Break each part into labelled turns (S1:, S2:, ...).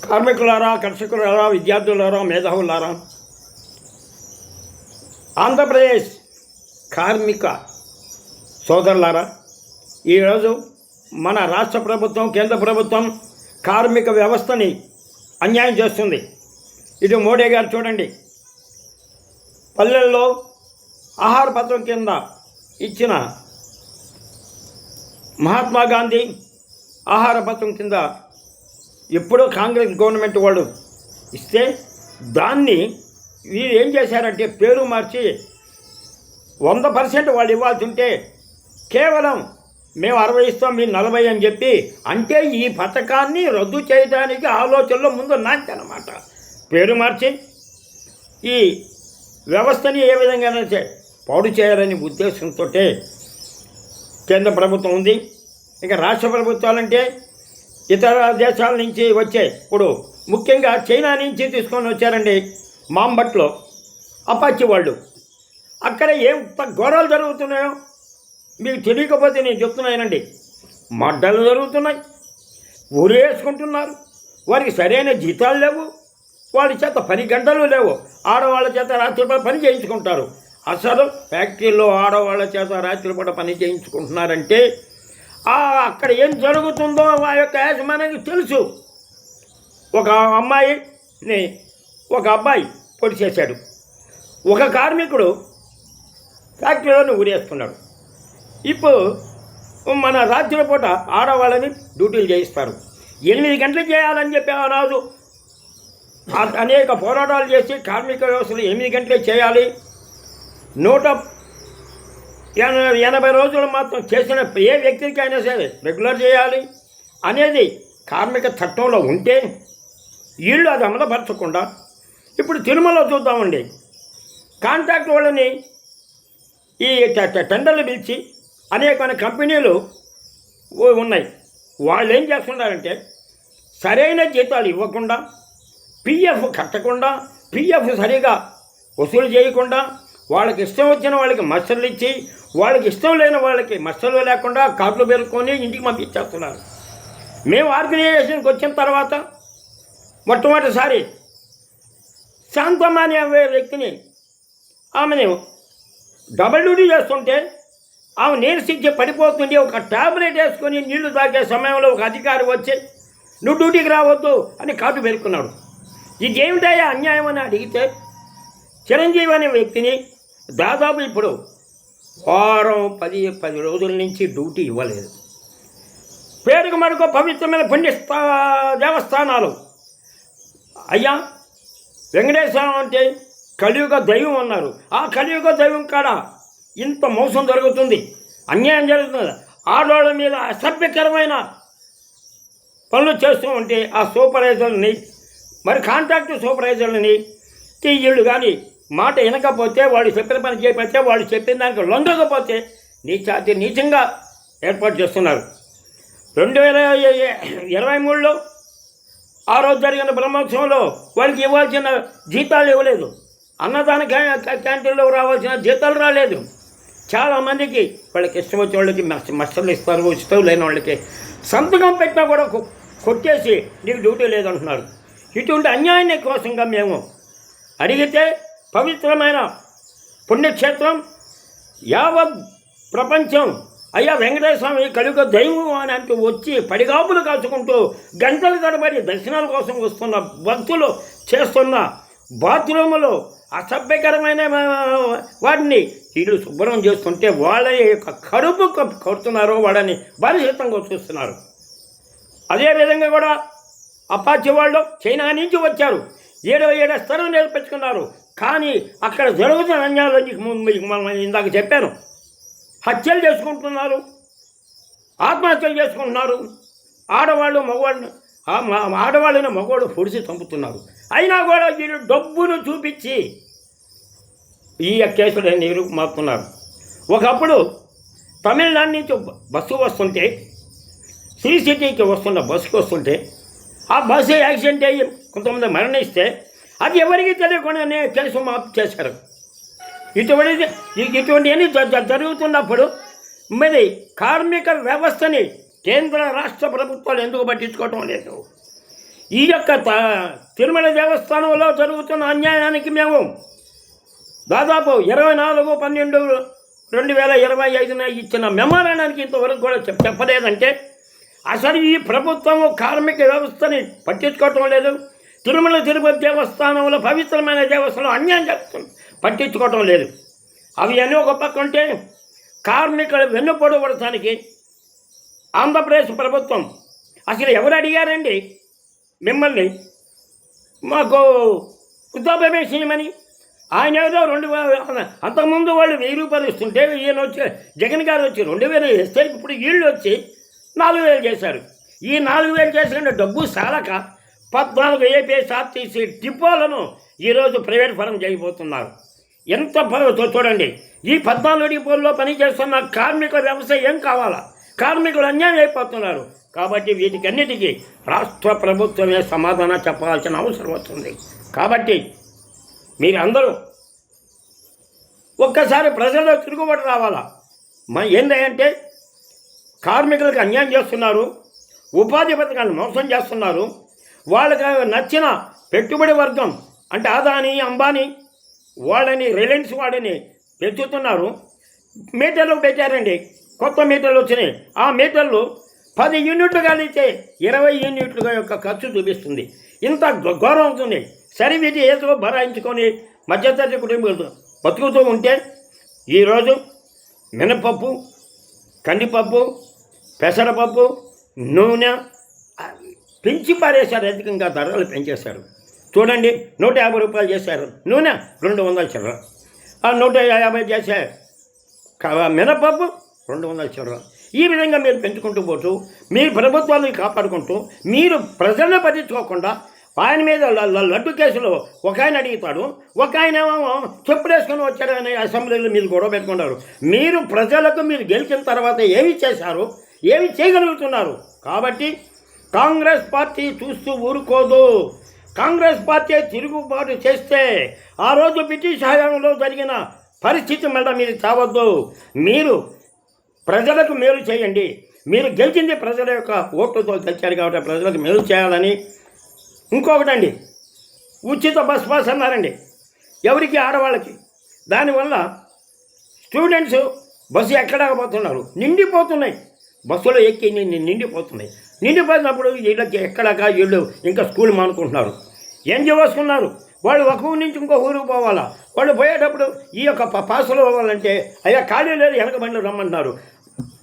S1: కార్మికులారా, కర్షకులారా, విద్యార్థులారా, మేధావులారా, ఆంధ్రప్రదేశ్ కార్మిక సోదరులారా, ఈరోజు మన రాష్ట్ర ప్రభుత్వం, కేంద్ర ప్రభుత్వం కార్మిక వ్యవస్థని అన్యాయం చేస్తుంది. ఇటు మోడీ గారు చూడండి, పల్లెల్లో ఆహార పథకం కింద ఇచ్చిన మహాత్మా గాంధీ ఆహార పథకం కింద ఎప్పుడో కాంగ్రెస్ గవర్నమెంట్ వాళ్ళు ఇస్తే దాన్ని వీరు ఏం చేశారంటే పేరు మార్చి 100% వాళ్ళు ఇవ్వాల్సి ఉంటే కేవలం మేము 60 ఇస్తాం, మీరు 40 అని చెప్పి, అంటే ఈ పథకాన్ని రద్దు చేయడానికి ఆలోచనలో ముందు నాటనమాట. పేరు మార్చి ఈ వ్యవస్థని ఏ విధంగానైతే పాడు చేయాలని ఉద్దేశంతో కేంద్ర ప్రభుత్వం ఉంది. ఇక రాష్ట్ర ప్రభుత్వాలంటే ఇతర దేశాల నుంచి వచ్చే, ఇప్పుడు ముఖ్యంగా చైనా నుంచి తీసుకొని వచ్చారండి మాంబట్లో అపాచి వాళ్ళు. అక్కడ ఏం ఘోరాలు జరుగుతున్నాయో మీకు తెలియకపోతే నేను చెప్తున్నానండి. మడ్డలు జరుగుతున్నాయి, ఊరేసుకుంటున్నారు, వారికి సరైన జీతాలు లేవు, వాళ్ళ చేత 10 గంటలు లేవు, ఆడవాళ్ళ చేత రాత్రిపూట పని చేయించుకుంటారు. అసలు ఫ్యాక్టరీలో ఆడవాళ్ళ చేత రాత్రిపూట పని చేయించుకుంటున్నారంటే అక్కడ ఏం జరుగుతుందో ఆ యొక్క యాజమాన్యానికి తెలుసు. ఒక అమ్మాయిని ఒక అబ్బాయి పొడి చేశాడు, ఒక కార్మికుడు ఫ్యాక్టరీలోనే ఊరేసుకున్నాడు. ఇప్పుడు మన రాత్రిపూట ఆడవాళ్ళని డ్యూటీలు చేయిస్తారు. 8 గంటలు చేయాలని చెప్పి ఆనాడు అనేక పోరాటాలు చేసి కార్మిక వ్యవస్థలు 8 గంటలే చేయాలి, 180 రోజులు మాత్రం చేసిన ఏ వ్యక్తికి అయినా సరే రెగ్యులర్ చేయాలి అనేది కార్మిక చట్టంలో ఉంటే వీళ్ళు అది అమలుపరచకుండా ఇప్పుడు తిరుమలలో చూద్దామండి, కాంట్రాక్ట్ వాళ్ళని ఈ టెండర్లు పిలిచి అనేకమైన కంపెనీలు ఉన్నాయి. వాళ్ళు ఏం చేస్తున్నారంటే సరైన జీతాలు ఇవ్వకుండా, పిఎఫ్ కట్టకుండా, పిఎఫ్ సరిగా వసూలు చేయకుండా, వాళ్ళకి ఇష్టం వచ్చిన వాళ్ళకి మచ్చలు ఇచ్చి, వాళ్ళకి ఇష్టం లేని వాళ్ళకి మచ్చలు లేకుండా కార్డులు పేరుకొని ఇంటికి పంపించేస్తున్నారు. మేము ఆర్గనైజేషన్కి వచ్చిన తర్వాత మొట్టమొదటిసారి శాంతమ్మ అనే వ్యక్తిని, ఆమెను డబల్ డ్యూటీ చేస్తుంటే ఆమె నీరసించి పడిపోతుంది. ఒక ట్యాబ్లెట్ వేసుకొని నీళ్లు తాగే సమయంలో ఒక అధికారి వచ్చి నువ్వు డ్యూటీకి రావద్దు అని కార్డు పేర్కొన్నాడు. ఇదేమిటయ్యా అన్యాయం అని అడిగితే చిరంజీవి అనే వ్యక్తిని దాదాపు ఇప్పుడు 10 రోజుల నుంచి డ్యూటీ ఇవ్వలేదు. పేరుకు మరొక పవిత్రమైన దేవస్థానాలు. అయ్యా వెంకటేశ్వర అంటే కలియుగ దైవం అన్నారు. ఆ కలియుగ దైవం కాడ ఇంత మోసం జరుగుతుంది, అన్యాయం జరుగుతుంది. ఆడవాళ్ళ మీద అసభ్యకరమైన పనులు చేస్తూ ఉంటే ఆ సూపర్వైజర్ని, మరి కాంట్రాక్ట్ సూపర్వైజర్లని వీళ్ళు కానీ మాట వినకపోతే, వాళ్ళు చెప్పిన పని చేయకపోతే, వాళ్ళు చెప్పిన దానికి లొంగకపోతే నీచంగా ఏర్పాటు చేస్తున్నారు. 2023లో ఆ రోజు జరిగిన బ్రహ్మోత్సవంలో వాళ్ళకి ఇవ్వాల్సిన జీతాలు ఇవ్వలేదు. అన్నదాన క్యాంటీన్లో రావాల్సిన జీతాలు రాలేదు. చాలామందికి వాళ్ళకి ఇష్టం వచ్చే వాళ్ళకి మచ్చలు ఇస్తారు, ఇష్టం లేని వాళ్ళకి సంతకం పెట్టినా కూడా కొట్టేసి నీకు డ్యూటీ లేదంటున్నారు. ఇటువంటి అన్యాయాన్ని కోసంగా మేము అడిగితే పవిత్రమైన పుణ్యక్షేత్రం యావత్ ప్రపంచం అయ్యా వెంకటేశ్వర స్వామి కలియుగ దైవం అని అంటూ వచ్చి పడిగాపులు కాచుకుంటూ గంటల తరబడి దర్శనాల కోసం వస్తున్న భక్తులు చేస్తున్న బాత్రూములో అసభ్యకరమైన వాటిని వీళ్ళు శుభ్రం చేస్తుంటే వాళ్ళ యొక్క కడుపు కొడుతున్నారో వాళ్ళని బలిహితంగా చూస్తున్నారు. అదేవిధంగా కూడా అపాచి వాళ్ళు చైనా నుంచి వచ్చారు, 7 స్థలం నేర్పించుకున్నారు. కానీ అక్కడ జరుగుతున్న అన్యాయాలు మనం ఇందాక చెప్పాను. హత్యలు చేసుకుంటున్నారు, ఆత్మహత్యలు చేసుకుంటున్నారు, ఆడవాళ్ళని మగవాళ్ళు పొడిచి చంపుతున్నారు. అయినా కూడా వీళ్ళు డబ్బును చూపించి ఈ కేసులు నీరు మారుతున్నారు. ఒకప్పుడు తమిళనాడు నుంచి బస్సు వస్తుంటే, శ్రీ సిటీకి వస్తున్న బస్సుకు వస్తుంటే ఆ బస్సు యాక్సిడెంట్ అయ్యి కొంతమంది మరణిస్తే అది ఎవరికి తెలియకుండానే కేసు మాఫ్ చేశారు. ఇటువంటివన్నీ జరుగుతున్నప్పుడు మరి కార్మిక వ్యవస్థని కేంద్ర రాష్ట్ర ప్రభుత్వాలు ఎందుకు పట్టించుకోవటం లేదు? ఈ యొక్క తిరుమల దేవస్థానంలో జరుగుతున్న అన్యాయానికి మేము దాదాపు 24/12/2025 ఇచ్చిన మెమోరాండానికి ఇంతవరకు కూడా చెప్పలేదంటే అసలు ఈ ప్రభుత్వము కార్మిక వ్యవస్థని పట్టించుకోవటం లేదు. తిరుమల తిరుపతి దేవస్థానంలో పవిత్రమైన దేవస్థానం అన్యాయం చేస్తుంది, పట్టించుకోవటం లేదు. అవి అన్నీ ఒక పక్క ఉంటే కార్మికులు వెన్నుపొడవడానికి ఆంధ్రప్రదేశ్ ప్రభుత్వం అసలు ఎవరు అడిగారండి మిమ్మల్ని మాకు వృద్ధాప్యమే చేయమని? ఆయన ఏదో 2000 అంతకుముందు వాళ్ళు 1000 రూపాయలు ఇస్తుంటే ఈయన వచ్చి జగన్ గారు వచ్చి 2000 ఇస్తే ఇప్పుడు వీళ్ళు వచ్చి 4000 చేశారు. ఈ 4000 చేసిన డబ్బు సాలక 14 ఏపీఎస్ఆర్టీసీ డిపోలను ఈరోజు ప్రైవేట్ ఫరం చేయబోతున్నారు. ఎంత చూడండి, ఈ 14 డిపోల్లో పనిచేస్తున్న కార్మికుల వ్యవస్థ ఏం కావాలా? కార్మికులు అన్యాయం అయిపోతున్నారు. కాబట్టి వీటికన్నిటికీ రాష్ట్ర ప్రభుత్వమే సమాధానం చెప్పాల్సిన అవసరం వస్తుంది. కాబట్టి మీరు అందరూ ఒక్కసారి ప్రజల్లో తిరుగుబాటు రావాలా. ఏంటంటే కార్మికులకు అన్యాయం చేస్తున్నారు, ఉపాధి పథకాలను మోసం చేస్తున్నారు, వాళ్ళకి నచ్చిన పెట్టుబడి వర్గం అంటే అదాని అంబానీ వాళ్ళని రిలయన్స్ వాడిని పెంచుతున్నారు. మీటర్లు పెట్టారండి, కొత్త మీటర్లు వచ్చినాయి. ఆ మీటర్లు 10 యూనిట్లు కలిగితే 20 యూనిట్లుగా యొక్క ఖర్చు చూపిస్తుంది. ఇంత ఘోరం అవుతుంది. సరే వీటి ఏదో భరాయించుకొని మధ్యతరగతి కుటుంబాలు బతుకుతూ ఉంటే ఈరోజు మినపప్పు, కందిపప్పు, పెసరపప్పు, నూనె పెంచి పారేశారు. అధికంగా ధరలు పెంచేశారు. చూడండి, 150 రూపాయలు చేశారు నూనె, 200 చిల్లర. ఆ 150 చేశారు మినపప్పు, 200 చిల్లర. ఈ విధంగా మీరు పెంచుకుంటూ పోతూ మీ ప్రభుత్వాన్ని కాపాడుకుంటూ మీరు ప్రజలను పట్టించుకోకుండా ఆయన మీద లడ్డు కేసులో ఒక ఆయన అడుగుతాడు, ఒక ఆయన ఏమో చెప్పులేసుకొని వచ్చాడు అని అసెంబ్లీలో మీరు గొడవ పెట్టుకుంటారు. మీరు ప్రజలకు మీరు గెలిచిన తర్వాత ఏమి చేశారు, ఏమి చేయగలుగుతున్నారు? కాబట్టి కాంగ్రెస్ పార్టీ చూస్తూ ఊరుకోదు. కాంగ్రెస్ పార్టీ తిరుగుబాటు చేస్తే ఆ రోజు బ్రిటిష్ హయాంలో జరిగిన పరిస్థితి మళ్ళీ మీరు చావద్దు. మీరు ప్రజలకు మేలు చేయండి. మీరు గెలిచింది ప్రజల యొక్క ఓట్లతో గెలిచారు కాబట్టి ప్రజలకు మేలు చేయాలని. ఇంకొకటండి, ఉచిత బస్ పాస్ అన్నారండి ఎవరికి? ఆడవాళ్ళకి. దానివల్ల స్టూడెంట్స్ బస్సు ఎక్కడకపోతున్నారు, నిండిపోతున్నాయి. బస్సులో ఎక్కి నిండిపోతున్నాయి. నిండిపోయినప్పుడు వీళ్ళకి ఎక్కడాక వీళ్ళు ఇంకా స్కూల్ మానుకుంటున్నారు. ఏం చేసుకున్నారు? వాళ్ళు ఒక ఊరు నుంచి ఇంకో ఊరికి పోవాలా. వాళ్ళు పోయేటప్పుడు ఈ యొక్క పాసులు అవ్వాలంటే అయ్యా ఖాళీ లేదు, వెనక బండ్లు రమ్మంటున్నారు.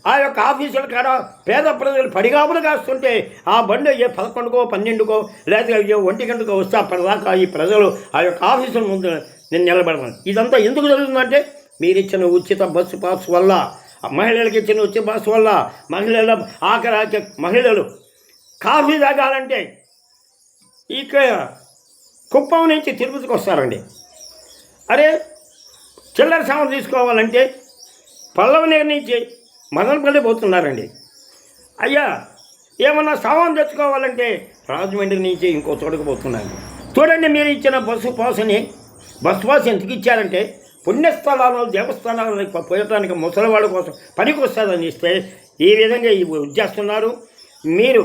S1: ఆ యొక్క ఆఫీసుల కాడ పేద ప్రజలు పడిగాపులు కాస్తుంటే ఆ బండి 11కో 12కో లేదా 1 గంటకో వస్తే అప్పటిదాకా ఈ ప్రజలు ఆ యొక్క ఆఫీసుల ముందు నేను నిలబడతాను. ఇదంతా ఎందుకు జరుగుతుందంటే మీరు ఇచ్చిన ఉచిత బస్సు పాస్ వల్ల, మహిళలకు ఇచ్చిన ఉచిత బస్సు వల్ల మహిళలు కాఫీ తాగాలంటే ఇక కుప్పం నుంచి తిరుపతికి వస్తారండి. అరే చిల్లర సామాన్ తీసుకోవాలంటే పల్లవనేరు నుంచి మదనపల్లి పోతున్నారండి. అయ్యా ఏమన్నా సామాన్ తెచ్చుకోవాలంటే రాజమండ్రి నుంచి ఇంకో చోటుకు పోతున్నారు. చూడండి, మీరు ఇచ్చిన బస్సు పాస్ ఎందుకు ఇచ్చారంటే పుణ్యస్థలాలు దేవస్థానాలకు పోయటానికి ముసలివాళ్ళ కోసం పనికి వస్తుందని ఇస్తే ఈ విధంగా చేస్తున్నారు. మీరు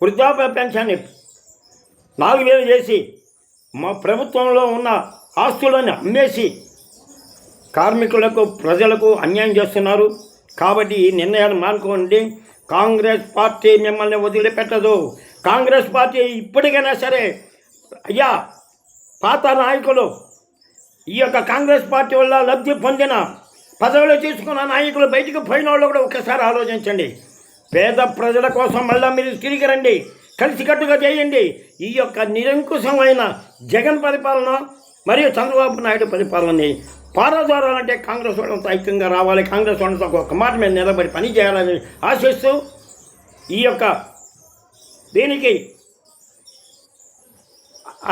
S1: వృద్ధాప్య పెన్షన్ని 4000 చేసి మా ప్రభుత్వంలో ఉన్న ఆస్తులను అమ్మేసి కార్మికులకు ప్రజలకు అన్యాయం చేస్తున్నారు. కాబట్టి ఈ నిర్ణయాలు మానుకోండి. కాంగ్రెస్ పార్టీ మిమ్మల్ని వదిలిపెట్టదు. కాంగ్రెస్ పార్టీ ఇప్పటికైనా సరే అయ్యా పాత నాయకులు ఈ యొక్క కాంగ్రెస్ పార్టీ వల్ల లబ్ధి పొందిన పదవులు తీసుకున్న నాయకులు బయటకు పోయిన వాళ్ళు కూడా ఒకసారి ఆలోచించండి. పేద ప్రజల కోసం మళ్ళీ మీరు తిరిగి రండి, కలిసికట్టుగా చేయండి. ఈ యొక్క నిరంకుశమైన జగన్ పరిపాలన మరియు చంద్రబాబు నాయుడు పరిపాలనని పారదోరాలంటే కాంగ్రెస్ వాళ్ళంతా ఐక్యంగా రావాలి. కాంగ్రెస్ వాళ్ళంతా ఒక మాట మీద నిలబడి పని చేయాలని ఆశిస్తూ ఈ యొక్క దీనికి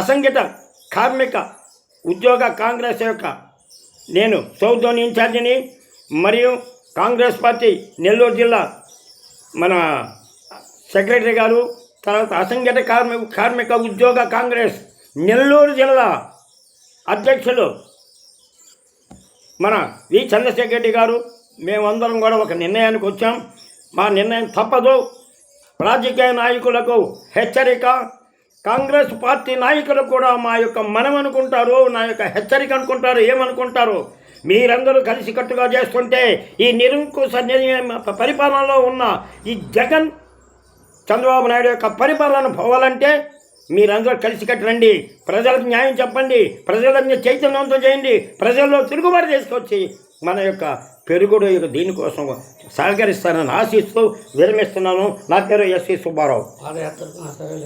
S1: అసంఘటిత కార్మిక ఉద్యోగ కాంగ్రెస్ యొక్క నేను సౌత్ జోన్ ఇన్ఛార్జిని మరియు కాంగ్రెస్ పార్టీ నెల్లూరు జిల్లా మన సెక్రటరీ గారు, తర్వాత అసంఘటిత కార్మిక ఉద్యోగ కాంగ్రెస్ నెల్లూరు జిల్లా అధ్యక్షులు మన వి చంద్రశేఖర్ రెడ్డి గారు, మేమందరం కూడా ఒక నిర్ణయానికి వచ్చాం. మా నిర్ణయం తప్పదు. రాజకీయ నాయకులకు హెచ్చరిక, కాంగ్రెస్ పార్టీ నాయకులు కూడా మా యొక్క మనం అనుకుంటారు, నా యొక్క హెచ్చరిక అనుకుంటారు, ఏమనుకుంటారు. మీరందరూ కలిసికట్టుగా చేస్తుంటే ఈ నిరంకుశ పరిపాలనలో ఉన్న ఈ జగన్ చంద్రబాబు నాయుడు యొక్క పరిపాలన పోవాలంటే మీరందరూ కలిసికట్టు రండి, ప్రజలకు న్యాయం చెప్పండి, ప్రజలన్నీ చైతన్యవంతం చేయండి, ప్రజల్లో తిరుగుబాటు తీసుకొచ్చి మన యొక్క పెరుగుడు దీనికోసం సహకరిస్తానని ఆశిస్తూ విరమిస్తున్నాను. నా పేరు ఎస్సి సుబ్బారావు.